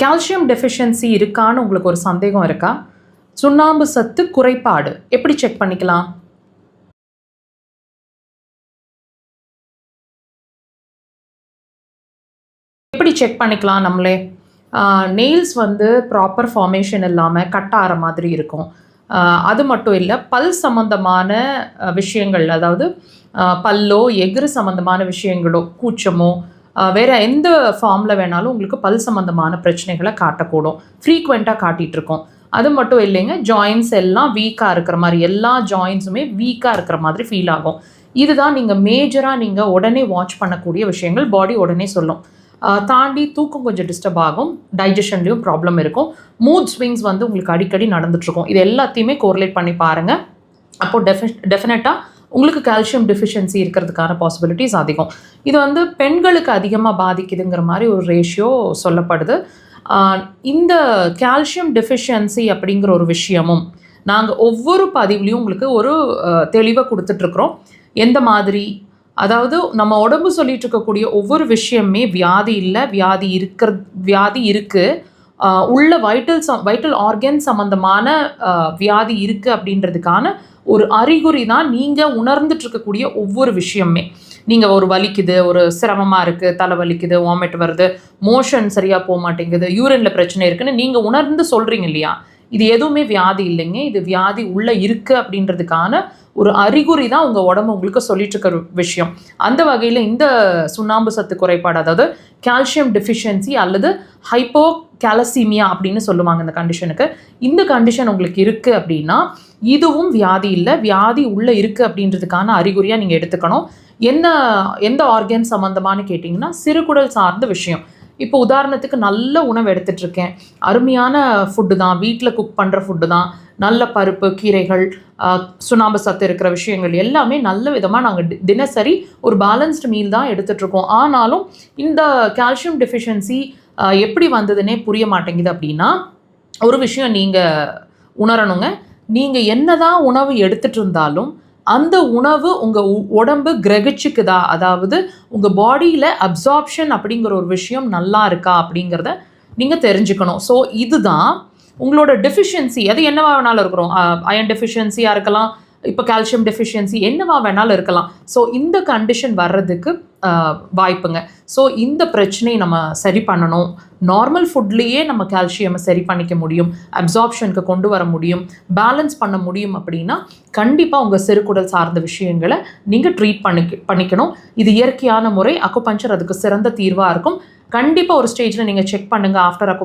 Calcium deficiency இருக்கான்னு உங்களுக்கு ஒரு சந்தேகம் இருக்கா? சுண்ணாம்பு சத்து குறைபாடு எப்படி செக் பண்ணிக்கலாம்? எப்படி செக் பண்ணிக்கலாம் நம்மளே? நெயில்ஸ் வந்து ப்ராப்பர் ஃபார்மேஷன் இல்லாமல் கட் ஆகிற மாதிரி இருக்கும். அது மட்டும் இல்லை, பல் சம்மந்தமான விஷயங்கள், அதாவது பல்லோ எஃகு சம்மந்தமான விஷயங்களோ, கூச்சமோ, வேறு எந்த ஃபார்மில் வேணாலும் உங்களுக்கு பல் சம்மந்தமான பிரச்சனைகளை காட்டக்கூடும். ஃப்ரீக்வெண்ட்டாக காட்டிகிட்ருக்கோம். அது மட்டும் இல்லைங்க, ஜாயின்ஸ் எல்லாம் வீக்காக இருக்கிற மாதிரி, எல்லா ஜாயின்ஸுமே வீக்காக இருக்கிற மாதிரி ஃபீல் ஆகும். இதுதான் நீங்கள் மேஜராக நீங்கள் உடனே வாட்ச் பண்ணக்கூடிய விஷயங்கள். பாடி உடனே சொல்லும். தாண்டி தூக்கம் கொஞ்சம் டிஸ்டர்ப் ஆகும், டைஜஷன்லேயும் ப்ராப்ளம் இருக்கும், மூட் ஸ்விங்ஸ் வந்து உங்களுக்கு அடிக்கடி நடந்துகிட்ருக்கும். இது எல்லாத்தையுமே கோரிலேட் பண்ணி பாருங்கள். அப்போது டெஃபினட்டாக உங்களுக்கு கால்சியம் டெஃபிஷியன்சி இருக்கிறதுக்கான பாசிபிலிட்டிஸ் அதிகம். இது வந்து பெண்களுக்கு அதிகமாக பாதிக்குதுங்கிற மாதிரி ஒரு ரேஷியோ சொல்லப்படுது. இந்த கால்சியம் டெஃபிஷியன்சி அப்படிங்கிற ஒரு விஷயமும் நாங்கள் ஒவ்வொரு பதிவுலையும் உங்களுக்கு ஒரு தெளிவாக கொடுத்துட்ருக்குறோம். எந்த மாதிரி, அதாவது நம்ம உடம்பு சொல்லிட்டு இருக்கக்கூடிய ஒவ்வொரு விஷயமே வியாதி இல்லை, வியாதி இருக்குது, உள்ள வைட்டல் ஆர்கன் சம்மந்தமான வியாதி இருக்குது அப்படின்றதுக்கான ஒரு அறிகுறி தான் நீங்கள் உணர்ந்துட்டு இருக்கக்கூடிய ஒவ்வொரு விஷயமே. நீங்கள் ஒரு வலிக்குது, ஒரு சிரமமாக இருக்குது, தலை வலிக்குது, வாமிட் வருது, மோஷன் சரியாக போக மாட்டேங்குது, யூரினில் பிரச்சனை இருக்குதுன்னு நீங்கள் உணர்ந்து சொல்கிறீங்க இல்லையா? இது எதுவுமே வியாதி இல்லைங்க. இது வியாதி உள்ளே இருக்குது அப்படின்றதுக்கான ஒரு அறிகுறி தான் உங்கள் உடம்பு உங்களுக்கு சொல்லிட்டு இருக்கிற விஷயம். அந்த வகையில் இந்த சுண்ணாம்பு சத்து குறைபாடு, அதாவது கால்சியம் டெஃபிஷியன்சி அல்லது ஹைப்போகாலசீமியா அப்படின்னு சொல்லுவாங்க இந்த கண்டிஷனுக்கு. இந்த கண்டிஷன் உங்களுக்கு இருக்குது அப்படின்னா இதுவும் வியாதி இல்லை, வியாதி உள்ளே இருக்குது அப்படின்றதுக்கான அறிகுறியாக நீங்கள் எடுத்துக்கணும். எந்த ஆர்கன் சம்மந்தமானு கேட்டிங்கன்னா சிறுகுடல் சார்ந்த விஷயம். இப்போ உதாரணத்துக்கு நல்ல உணவு எடுத்துகிட்ருக்கேன், அருமையான ஃபுட்டு தான், வீட்டில் குக் பண்ணுற ஃபுட்டு தான், நல்ல பருப்பு, கீரைகள், சுண்ணாம்பு சத்து இருக்கிற விஷயங்கள் எல்லாமே நல்ல விதமாக நாங்கள் தினசரி ஒரு பேலன்ஸ்டு மீல் தான் எடுத்துகிட்ருக்கோம். ஆனாலும் இந்த கால்சியம் டெஃபிஷியன்சி எப்படி வந்ததுன்னே புரிய மாட்டேங்குது. அப்படின்னா ஒரு விஷயம் நீங்கள் உணரணுங்க. நீங்கள் என்ன தான் உணவு எடுத்துகிட்டு இருந்தாலும் அந்த உணவு உங்கள் உடம்பு கிரகிச்சுக்குதா, அதாவது உங்கள் பாடியில் அப்சார்ப்ஷன் அப்படிங்கிற ஒரு விஷயம் நல்லா இருக்கா அப்படிங்கிறத நீங்கள் தெரிஞ்சுக்கணும். ஸோ இதுதான் உங்களோட டெஃபிஷியன்சி. அது என்னவா வேணாலும் இருக்கிறோம், அயன் டெஃபிஷியன்சியாக இருக்கலாம், இப்போ கால்சியம் டெஃபிஷியன்சி என்னவா வேணாலும் இருக்கலாம். ஸோ இந்த கண்டிஷன் வர்றதுக்கு வாய்ப்புங்க. ஸோ இந்த பிரச்சனையை நம்ம சரி பண்ணணும். நார்மல் ஃபுட்லேயே நம்ம கால்சியமை சரி பண்ணிக்க முடியும், அப்சார்ப்ஷனுக்கு கொண்டு வர முடியும், பேலன்ஸ் பண்ண முடியும். அப்படின்னா கண்டிப்பாக உங்கள் சிறுகுடல் சார்ந்த விஷயங்களை நீங்கள் ட்ரீட் பண்ணிக்கணும். இது இயற்கையான முறை. அக்குபஞ்சர் அதுக்கு சிறந்த தீர்வாக இருக்கும். கண்டிப்பாக ஒரு ஸ்டேஜில் நீங்கள் செக் பண்ணுங்கள் ஆஃப்டர் அக்குபஞ்சர்.